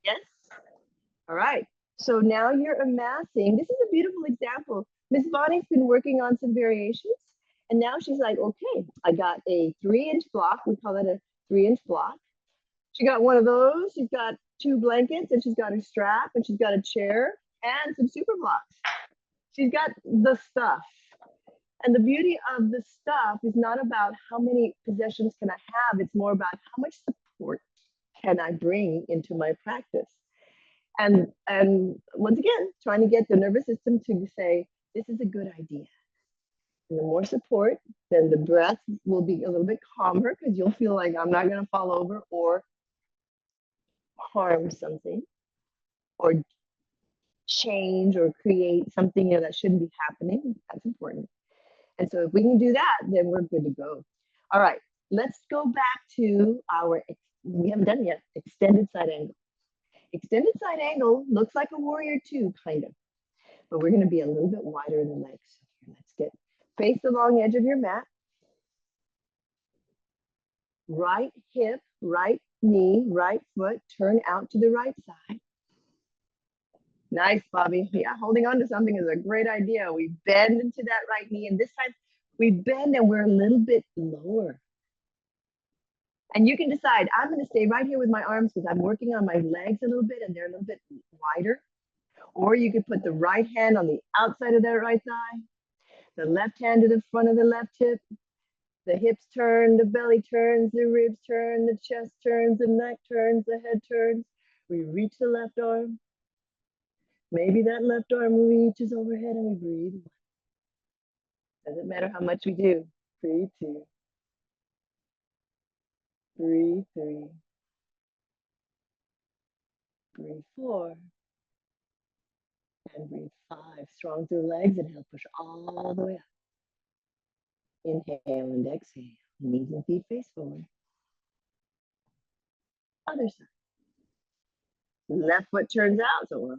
Yes? All right. So now you're amassing. This is a beautiful example. Miss Bonnie's been working on some variations. And now she's like, okay, I got a 3-inch block. We call it a 3-inch block. She got one of those. She's got 2 blankets and she's got her strap and she's got a chair and some super blocks. She's got the stuff. And the beauty of the stuff is not about how many possessions can I have. It's more about how much support can I bring into my practice. And once again, trying to get the nervous system to say, this is a good idea. And the more support, then the breath will be a little bit calmer because you'll feel like I'm not going to fall over or harm something or change or create something that shouldn't be happening. That's important. And so if we can do that, then we're good to go. All right, let's go back to our, we haven't done it yet, extended side angle. Extended side angle looks like a warrior two, kind of, but we're gonna be a little bit wider in the legs. Let's get, face the long edge of your mat. Right hip, right knee, right foot, turn out to the right side. Nice, Bobby. Yeah, holding on to something is a great idea. We bend into that right knee, and this time we bend and we're a little bit lower. And you can decide, I'm going to stay right here with my arms because I'm working on my legs a little bit and they're a little bit wider. Or you could put the right hand on the outside of that right thigh, the left hand to the front of the left hip. The hips turn, the belly turns, the ribs turn, the chest turns, the neck turns, the head turns. We reach the left arm. Maybe that left arm reaches overhead and we breathe. Doesn't matter how much we do. Breathe 2. Breathe 3. Breathe 4. And breathe 5. Strong through legs. Inhale, push all the way up. Inhale and exhale. Knees and feet face forward. Other side. Left foot turns out. So,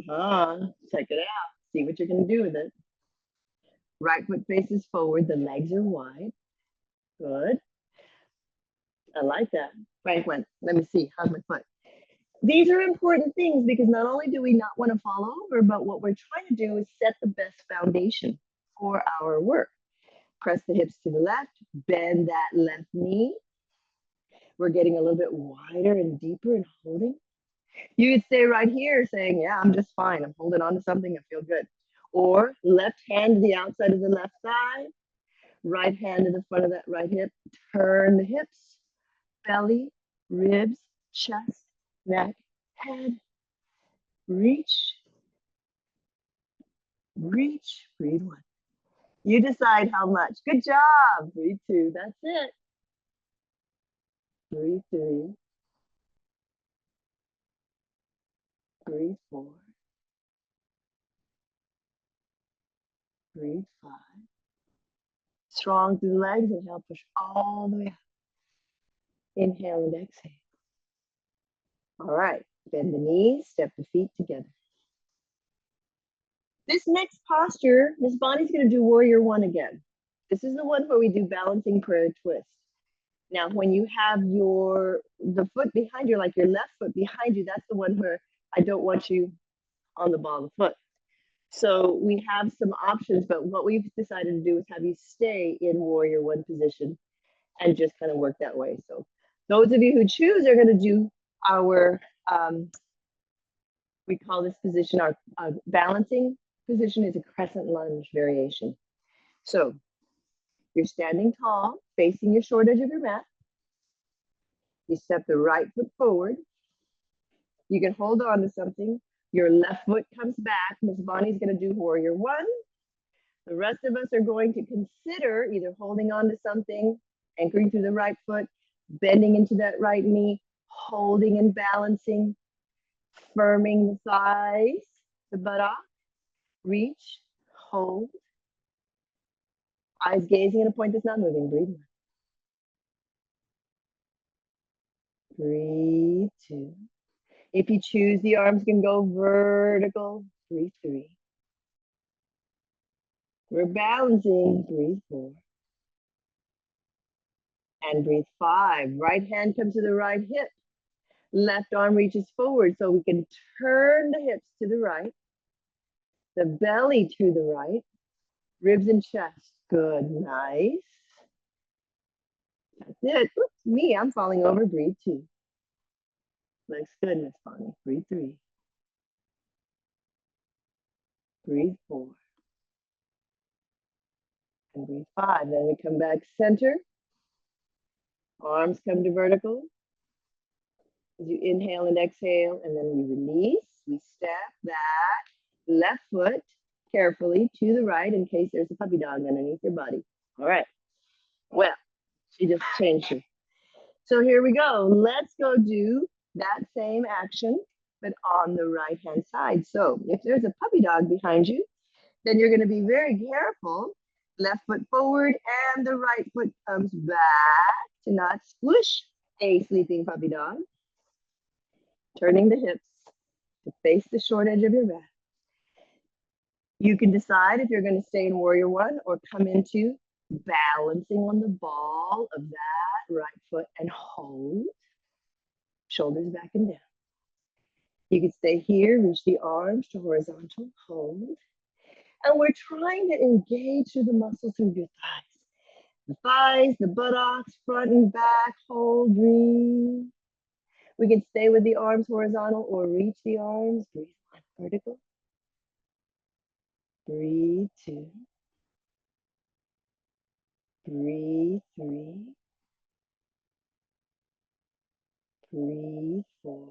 check it out. See what you're going to do with it. Right foot faces forward. The legs are wide. Good. I like that. Frank went, let me see. How's my foot? These are important things because not only do we not want to fall over, but what we're trying to do is set the best foundation for our work. Press the hips to the left, bend that left knee. We're getting a little bit wider and deeper and holding. You could stay right here saying, yeah, I'm just fine. I'm holding on to something. I feel good. Or left hand to the outside of the left thigh, right hand to the front of that right hip. Turn the hips, belly, ribs, chest, neck, head. Reach, reach, breathe 1. You decide how much. Good job. Breathe 2. That's it. Breathe 3. Breathe 4. Breathe 5. Strong through the legs. Inhale, push all the way up. Inhale and exhale. All right. Bend the knees, step the feet together. This next posture, Miss Bonnie's going to do warrior 1 again. This is the one where we do balancing prayer twist. Now, when you have the foot behind you, like your left foot behind you, that's the one where I don't want you on the ball of the foot. So we have some options, but what we've decided to do is have you stay in warrior 1 position and just kind of work that way. So those of you who choose are going to do our, we call this position, our balancing position is a crescent lunge variation. So you're standing tall, facing your short edge of your mat. You step the right foot forward. You can hold on to something. Your left foot comes back. Miss Bonnie's going to do warrior 1. The rest of us are going to consider either holding on to something, anchoring through the right foot, bending into that right knee, holding and balancing, firming the thighs, the buttock, reach, hold. Eyes gazing at a point that's not moving. Breathe 1. Breathe 2. If you choose, the arms can go vertical. Breathe 3. We're balancing. Breathe 4. And breathe 5. Right hand comes to the right hip. Left arm reaches forward so we can turn the hips to the right, the belly to the right, ribs and chest. Good, nice. That's it. Oops, me, I'm falling over. Breathe 2. Looks good, Miss Bonnie. Breathe 3. Breathe 4. And breathe 5. Then we come back center. Arms come to vertical. As you inhale and exhale, and then we release. We step that left foot carefully to the right in case there's a puppy dog underneath your body. All right. Well, she just changed her. So here we go. Let's go do that same action, but on the right-hand side. So if there's a puppy dog behind you, then you're going to be very careful. Left foot forward and the right foot comes back to not squish a sleeping puppy dog. Turning the hips to face the short edge of your mat. You can decide if you're going to stay in Warrior One or come into balancing on the ball of that right foot and hold. Shoulders back and down. You can stay here, reach the arms to horizontal, hold. And we're trying to engage through the muscles through your thighs. The thighs, the buttocks, front and back, hold, breathe. We can stay with the arms horizontal or reach the arms. Breathe 1, vertical. Breathe 2. Breathe 3. Breathe 4.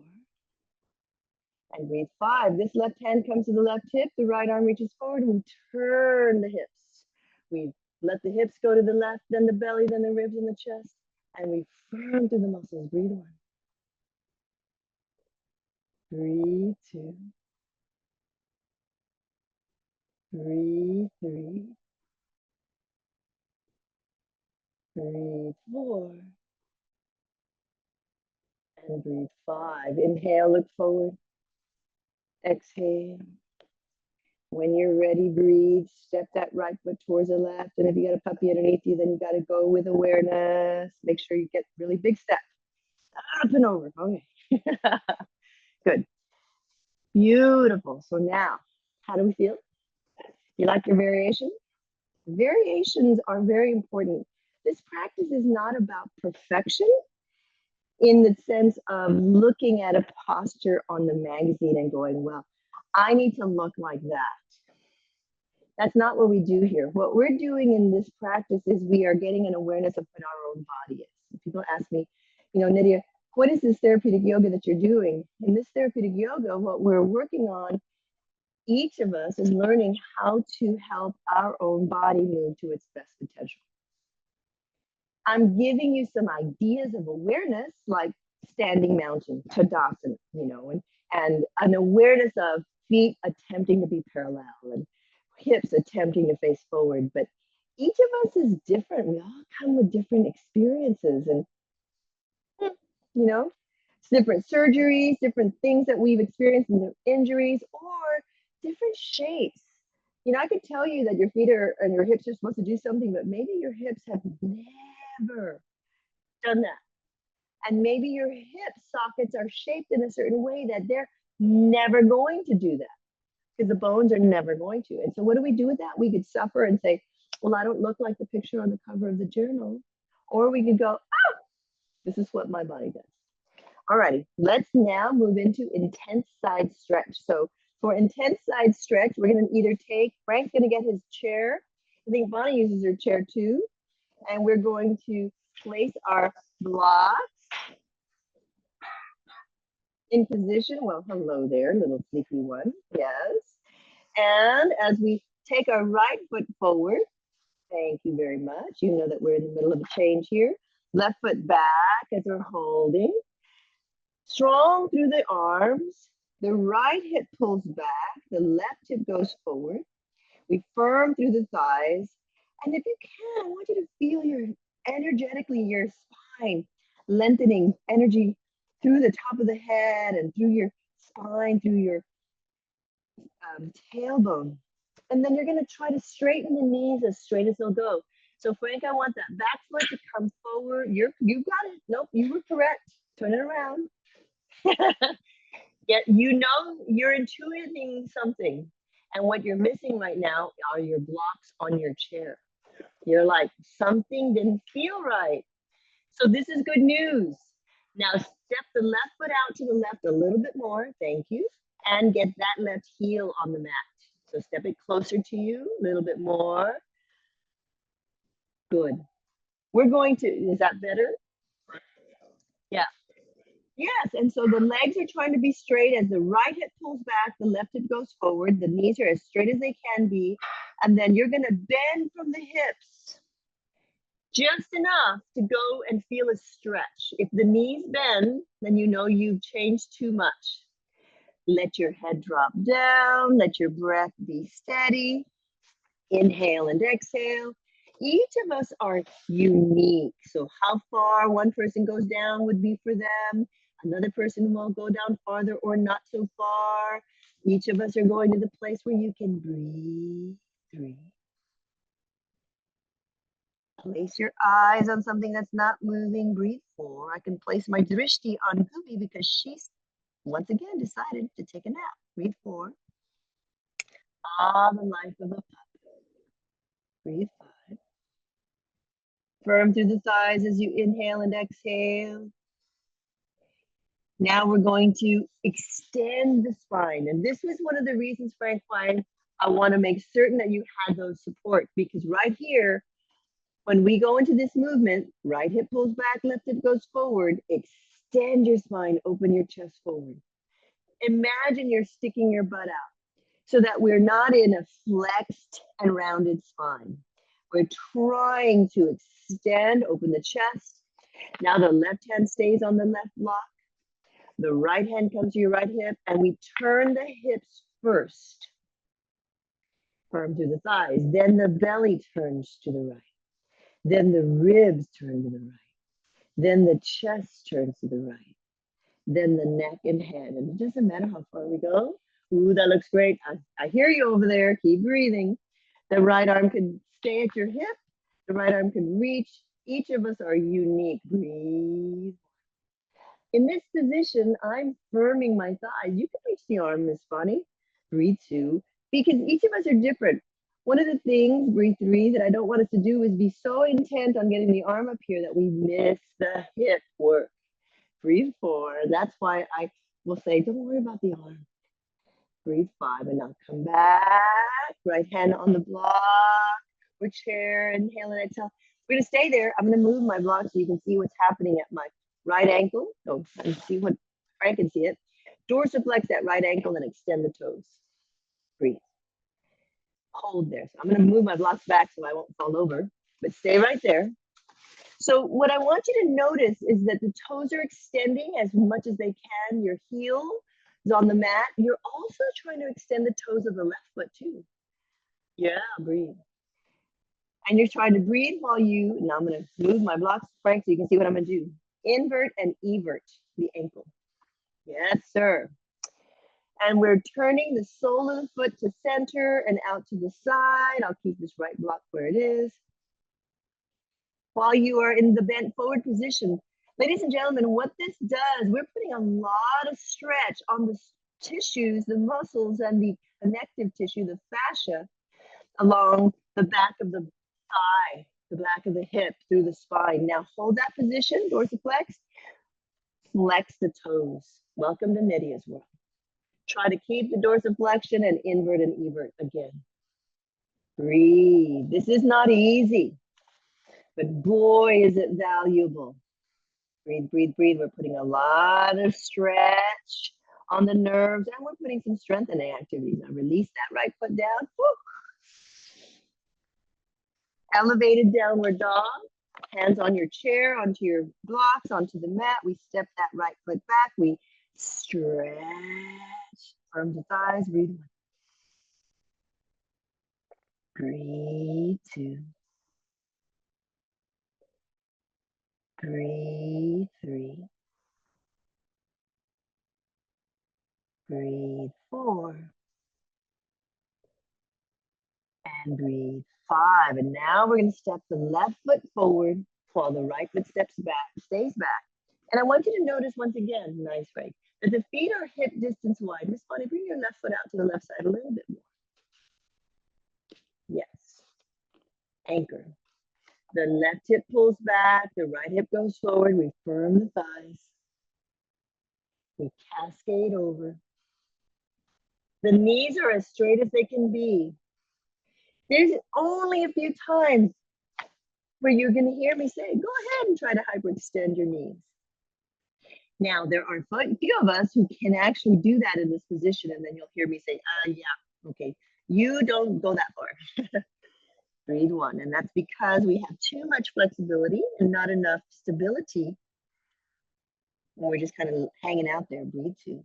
And breathe 5. This left hand comes to the left hip. The right arm reaches forward. And we turn the hips. We let the hips go to the left, then the belly, then the ribs and the chest. And we firm through the muscles. Breathe 1. Breathe 2. Breathe 3. Breathe 4. And breathe 5. Inhale, look forward. Exhale. When you're ready, breathe. Step that right foot towards the left. And if you got a puppy underneath you, then you got to go with awareness. Make sure you get really big steps. Up and over. Okay. Good. Beautiful. So now, how do we feel? You like your variations? Variations are very important. This practice is not about perfection in the sense of looking at a posture on the magazine and going, well, I need to look like that. That's not what we do here. What we're doing in this practice is we are getting an awareness of what our own body is. People ask me, Nydia, what is this therapeutic yoga that you're doing? In this therapeutic yoga, what we're working on, each of us is learning how to help our own body move to its best potential. I'm giving you some ideas of awareness, like standing mountain, Tadasana, and an awareness of feet attempting to be parallel and hips attempting to face forward. But each of us is different. We all come with different experiences and, different surgeries, different things that we've experienced, injuries, or different shapes. I could tell you that your feet and your hips are supposed to do something, but maybe your hips have never done that. And maybe your hip sockets are shaped in a certain way that they're never going to do that because the bones are never going to. And so what do we do with that? We could suffer and say, well, I don't look like the picture on the cover of the journal. Or we could go, oh, this is what my body does. All righty, let's now move into intense side stretch. So for intense side stretch, we're going to either Frank's going to get his chair. I think Bonnie uses her chair too. And we're going to place our blocks in position. Well, hello there, little sleepy one. Yes. And as we take our right foot forward, thank you very much. You know that we're in the middle of a change here. Left foot back as we're holding. Strong through the arms. The right hip pulls back. The left hip goes forward. We firm through the thighs. And if you can, I want you to feel your spine lengthening energy through the top of the head and through your spine, through your tailbone. And then you're going to try to straighten the knees as straight as they'll go. So Frank, I want that back foot to come forward. You got it. Nope, you were correct. Turn it around. Yeah, you know, you're intuiting something. And what you're missing right now are your blocks on your chair. You're like, something didn't feel right. So this is good news. Now step the left foot out to the left a little bit more. Thank you. And get that left heel on the mat. So step it closer to you, a little bit more. Good. We're going to, is that better? Yeah. Yes, and so the legs are trying to be straight as the right hip pulls back, the left hip goes forward, the knees are as straight as they can be, and then you're gonna bend from the hips just enough to go and feel a stretch. If the knees bend, then you know you've changed too much. Let your head drop down, let your breath be steady. Inhale and exhale. Each of us are unique. So how far one person goes down would be for them. Another person will go down farther or not so far. Each of us are going to the place where you can breathe. Breathe. Place your eyes on something that's not moving. Breathe 4. I can place my drishti on Gooby because she's once again decided to take a nap. Breathe 4. Ah, the life of a pup. Breathe 5. Firm through the thighs as you inhale and exhale. Now we're going to extend the spine. And this was one of the reasons, Frank, why I want to make certain that you had those support, because right here, when we go into this movement, right hip pulls back, left hip goes forward, extend your spine, open your chest forward. Imagine you're sticking your butt out so that we're not in a flexed and rounded spine. We're trying to extend, open the chest. Now the left hand stays on the left block. The right hand comes to your right hip, and we turn the hips first. Firm through the thighs. Then the belly turns to the right. Then the ribs turn to the right. Then the chest turns to the right. Then the neck and head. And it doesn't matter how far we go. Ooh, that looks great. I hear you over there. Keep breathing. The right arm can stay at your hip. The right arm can reach. Each of us are unique. Breathe. In this position, I'm firming my thighs. You can reach the arm, Miss Bonnie. Breathe 2, because each of us are different. One of the things, breathe 3, that I don't want us to do is be so intent on getting the arm up here that we miss the hip work. Breathe 4. That's why I will say, don't worry about the arm. Breathe 5, and now come back. Right hand on the block or chair. Inhale and exhale. We're gonna stay there. I'm gonna move my block so you can see what's happening at my right ankle. Oh, and see what Frank can see it. Dorsiflex that right ankle and extend the toes. Breathe. Hold there. So I'm gonna move my blocks back so I won't fall over, but stay right there. So what I want you to notice is that the toes are extending as much as they can. Your heel is on the mat. You're also trying to extend the toes of the left foot too. Yeah, breathe. And you're trying to breathe while you, now I'm gonna move my blocks, Frank, so you can see what I'm gonna do. Invert and evert the ankle. Yes, sir. And we're turning the sole of the foot to center and out to the side. I'll keep this right block where it is. While you are in the bent forward position, ladies and gentlemen, what this does, we're putting a lot of stretch on the tissues, the muscles, and the connective tissue, the fascia, along the back of the thigh, the back of the hip, through the spine. Now hold that position, dorsiflex, flex the toes. Welcome to Nydia's world. Try to keep the dorsiflexion and invert and evert again. Breathe. This is not easy, but boy, is it valuable. Breathe, breathe, breathe. We're putting a lot of stretch on the nerves, and we're putting some strengthening activities. Now release that right foot down. Woo. Elevated downward dog. Hands on your chair, onto your blocks, onto the mat. We step that right foot back. We stretch. Arms and thighs. Breathe 1. Breathe 2. Breathe 3. Breathe 4. And breathe 5. And now we're going to step the left foot forward while the right foot steps back, stays back. And I want you to notice once again, nice, Frank, But the feet are hip distance wide. Miss Bonnie, bring your left foot out to the left side a little bit more. Yes. Anchor. The left hip pulls back, the right hip goes forward. We firm the thighs. We cascade over. The knees are as straight as they can be. There's only a few times where you're going to hear me say, go ahead and try to hyperextend your knees. Now, there are a few of us who can actually do that in this position, and then you'll hear me say, yeah, okay, you don't go that far. Breathe one, and that's because we have too much flexibility and not enough stability when we're just kind of hanging out there. Breathe two.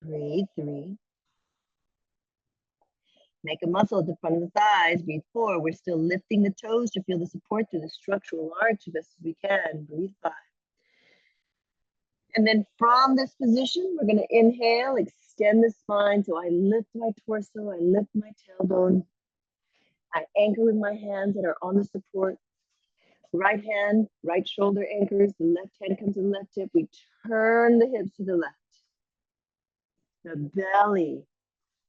Breathe three. Make a muscle at the front of the thighs. Breathe four. We're still lifting the toes to feel the support through the structural arch as best as we can. Breathe five. And then from this position, we're going to inhale, extend the spine. So I lift my torso, I lift my tailbone. I anchor with my hands that are on the support. Right hand, right shoulder anchors. The left hand comes to the left hip. We turn the hips to the left. The belly,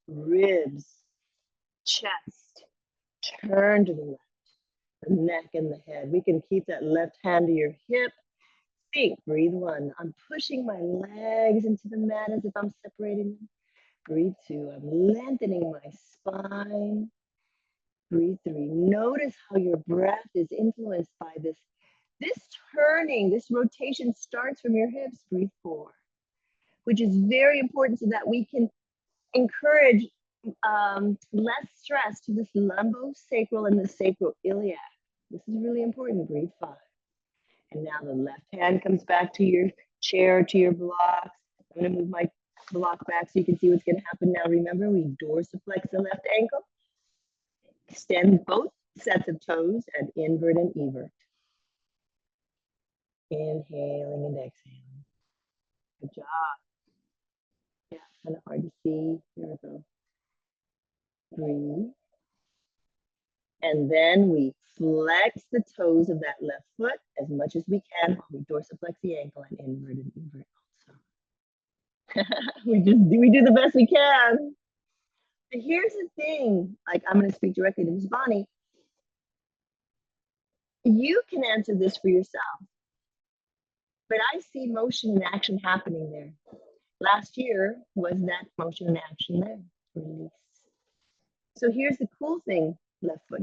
ribs, chest, turn to the left. The neck and the head. We can keep that left hand to your hip. Think, breathe one. I'm pushing my legs into the mat as if I'm separating them. Breathe two. I'm lengthening my spine. Breathe three. Notice how your breath is influenced by this. This turning, this rotation starts from your hips. Breathe four, which is very important so that we can encourage less stress to this lumbosacral and the sacroiliac. This is really important. Breathe five. And now the left hand comes back to your chair, to your blocks. I'm going to move my block back so you can see what's going to happen now. Remember, we dorsiflex the left ankle. Extend both sets of toes and invert and evert. Inhaling and exhaling. Good job. Yeah, kind of hard to see. Here we go. Breathe. And then we flex the toes of that left foot as much as we can while we dorsiflex the ankle and invert and evert also. we do the best we can. But here's the thing, like I'm going to speak directly to Ms. Bonnie. You can answer this for yourself, but I see motion and action happening there. Last year was that motion and action there. Release. So here's the cool thing, left foot